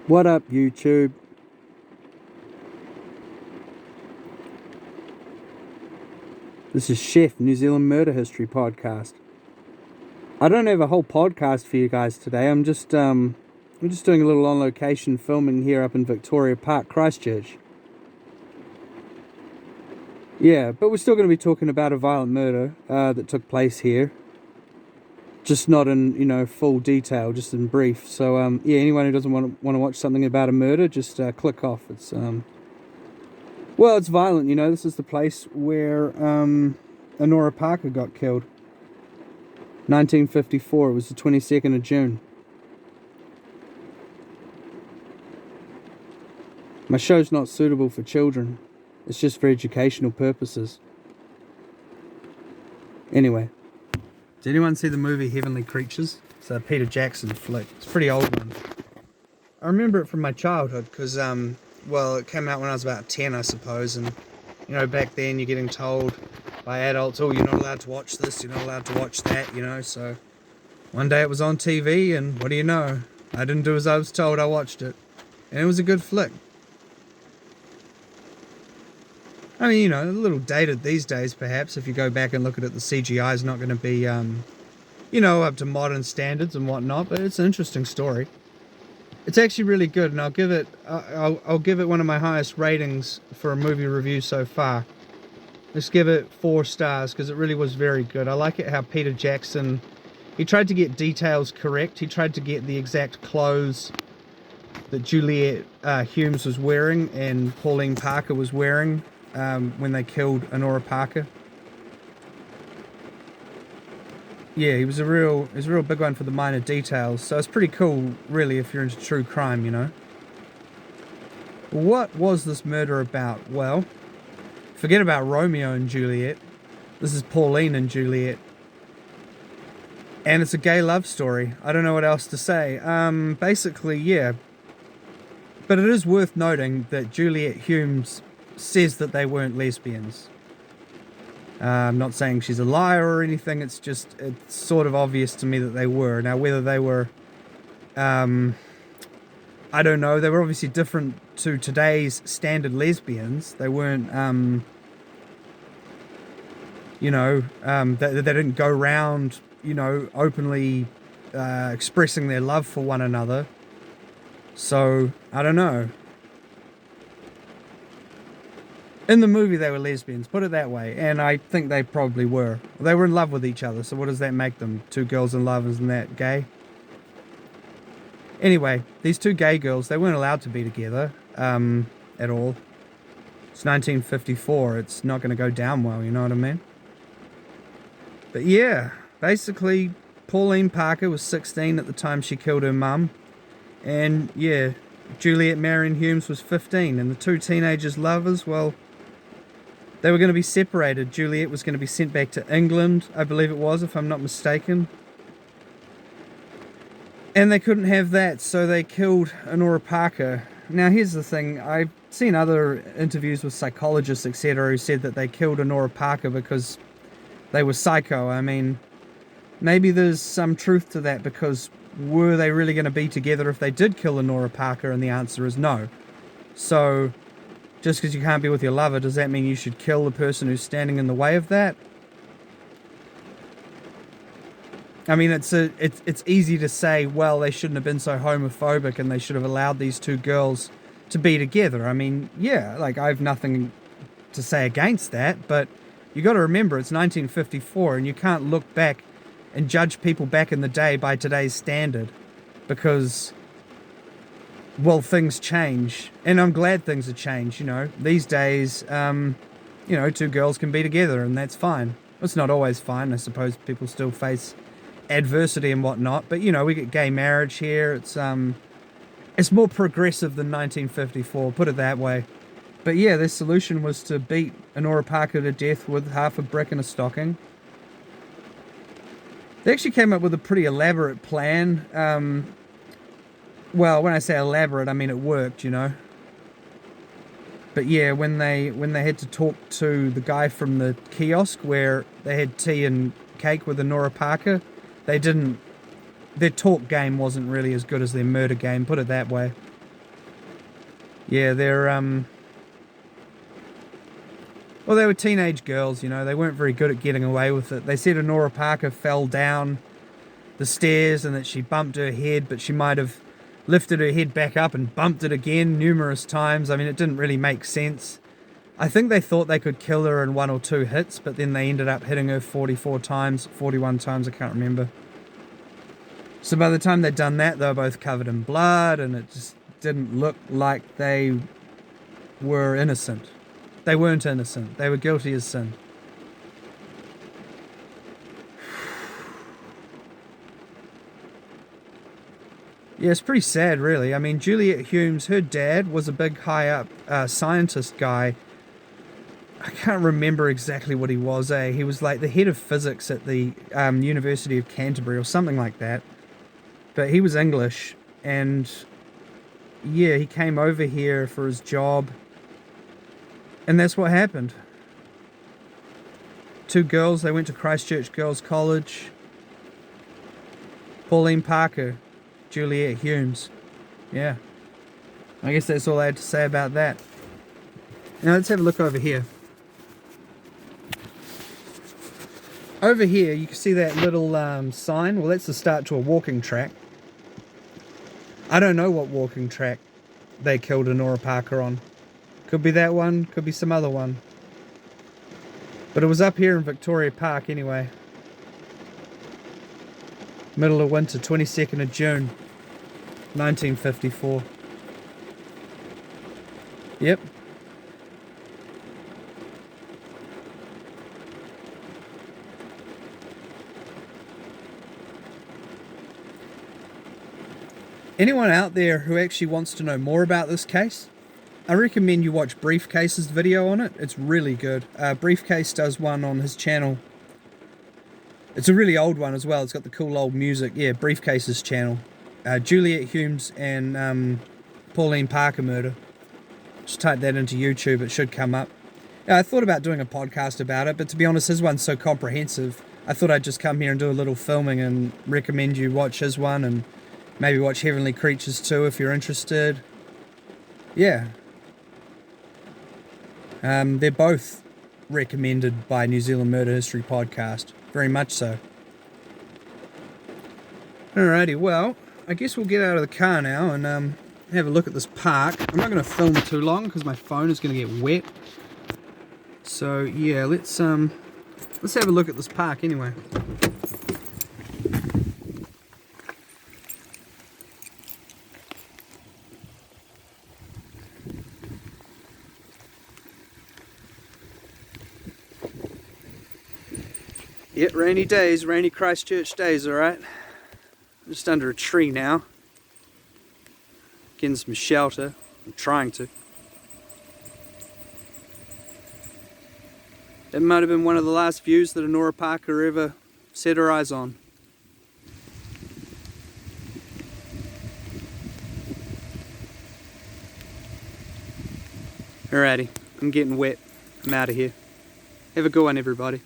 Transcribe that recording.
What up, YouTube? This is Chef, New Zealand Murder History Podcast. I don't have a whole podcast for you guys today. I'm just doing a little on-location filming here up in Victoria Park, Christchurch. Yeah, but we're still going to be talking about a violent murder that took place here. Just not in, full detail, just in brief. So, anyone who doesn't want to watch something about a murder, just click off. It's violent, This is the place where Honora Parker got killed. 1954. It was the 22nd of June. My show's not suitable for children. It's just for educational purposes. Anyway. Did anyone see the movie Heavenly Creatures? It's a Peter Jackson flick. It's a pretty old one. I remember it from my childhood because, it came out when I was about 10, I suppose. And, back then you're getting told by adults, oh, you're not allowed to watch this, you're not allowed to watch that, So one day it was on TV and what do you know? I didn't do as I was told, I watched it. And it was a good flick. I mean, a little dated these days, perhaps. If you go back and look at it, the CGI is not going to be, up to modern standards and whatnot. But it's an interesting story. It's actually really good, and I'll give it one of my highest ratings for a movie review so far. Let's give it 4 stars because it really was very good. I like it how Peter Jackson, he tried to get details correct. He tried to get the exact clothes that Juliet Humes was wearing and Pauline Parker was wearing. When they killed Honora Parker. Yeah, he was a real big one for the minor details. So it's pretty cool, really, if you're into true crime, What was this murder about? Well, forget about Romeo and Juliet. This is Pauline and Juliet. And it's a gay love story. I don't know what else to say. Basically, yeah. But it is worth noting that Juliet Humes says that they weren't lesbians. I'm not saying she's a liar or anything, it's sort of obvious to me that they were. Now, whether they were, I don't know, they were obviously different to today's standard lesbians. They weren't, they didn't go around, openly expressing their love for one another. So, I don't know. In the movie, they were lesbians, put it that way, and I think they probably were. They were in love with each other, so what does that make them? 2 girls in love, isn't that gay? Anyway, these 2 gay girls, they weren't allowed to be together at all. It's 1954, it's not going to go down well, you know what I mean? But yeah, basically, Pauline Parker was 16 at the time she killed her mum, and yeah, Juliet Marion Humes was 15, and the 2 teenagers' lovers, well, they were going to be separated. Juliet was going to be sent back to England, I believe it was, if I'm not mistaken. And they couldn't have that, so they killed Honora Parker. Now, here's the thing. I've seen other interviews with psychologists, etc., who said that they killed Honora Parker because they were psycho. I mean, maybe there's some truth to that, because were they really going to be together if they did kill Honora Parker? And the answer is no. So, just because you can't be with your lover, does that mean you should kill the person who's standing in the way of that? I mean, it's easy to say, well, they shouldn't have been so homophobic and they should have allowed these 2 girls to be together. I mean, yeah, I have nothing to say against that, but you got to remember it's 1954 and you can't look back and judge people back in the day by today's standard, because, well, things change, and I'm glad things have changed, These days, 2 girls can be together, and that's fine. It's not always fine, I suppose people still face adversity and whatnot, but, we get gay marriage here. It's more progressive than 1954, put it that way. But yeah, their solution was to beat Honora Parker to death with half a brick and a stocking. They actually came up with a pretty elaborate plan. Well, when I say elaborate, I mean it worked, But yeah, when they had to talk to the guy from the kiosk where they had tea and cake with Honora Parker, their talk game wasn't really as good as their murder game, put it that way. Yeah, they're well, they were teenage girls, you know. They weren't very good at getting away with it. They said Honora Parker fell down the stairs and that she bumped her head, but she might have lifted her head back up and bumped it again numerous times. I mean, it didn't really make sense. I think they thought they could kill her in 1 or 2 hits, but then they ended up hitting her 44 times, 41 times, I can't remember. So by the time they'd done that, they were both covered in blood, and it just didn't look like they were innocent. They weren't innocent. They were guilty as sin. Yeah, it's pretty sad, really. I mean, Juliet Humes, her dad was a big high-up scientist guy. I can't remember exactly what he was, He was like the head of physics at the University of Canterbury or something like that. But he was English, and yeah, he came over here for his job. And that's what happened. 2 girls, they went to Christchurch Girls College. Pauline Parker, Juliet Humes. Yeah. I guess that's all I had to say about that. Now let's have a look over here. Over here, you can see that little sign. Well, that's the start to a walking track. I don't know what walking track they killed Honora Parker on. Could be that one, could be some other one. But it was up here in Victoria Park anyway. Middle of winter, 22nd of June, 1954. Yep. Anyone out there who actually wants to know more about this case, I recommend you watch Briefcase's video on it. It's really good. Briefcase does one on his channel. It's a really old one as well. It's got the cool old music. Yeah, Briefcase's channel. Juliet Humes and Pauline Parker murder. Just type that into YouTube. It should come up. I thought about doing a podcast about it, but to be honest, his one's so comprehensive. I thought I'd just come here and do a little filming and recommend you watch his one and maybe watch Heavenly Creatures too if you're interested. Yeah. They're both recommended by New Zealand Murder History Podcast. Very much so. Alrighty, well, I guess we'll get out of the car now and have a look at this park. I'm not going to film too long because my phone is going to get wet. So yeah, let's have a look at this park anyway. Yeah, rainy days, rainy Christchurch days, alright. Just under a tree now. Getting some shelter. I'm trying to. That might have been one of the last views that Honora Parker ever set her eyes on. Alrighty, I'm getting wet. I'm out of here. Have a good one, everybody.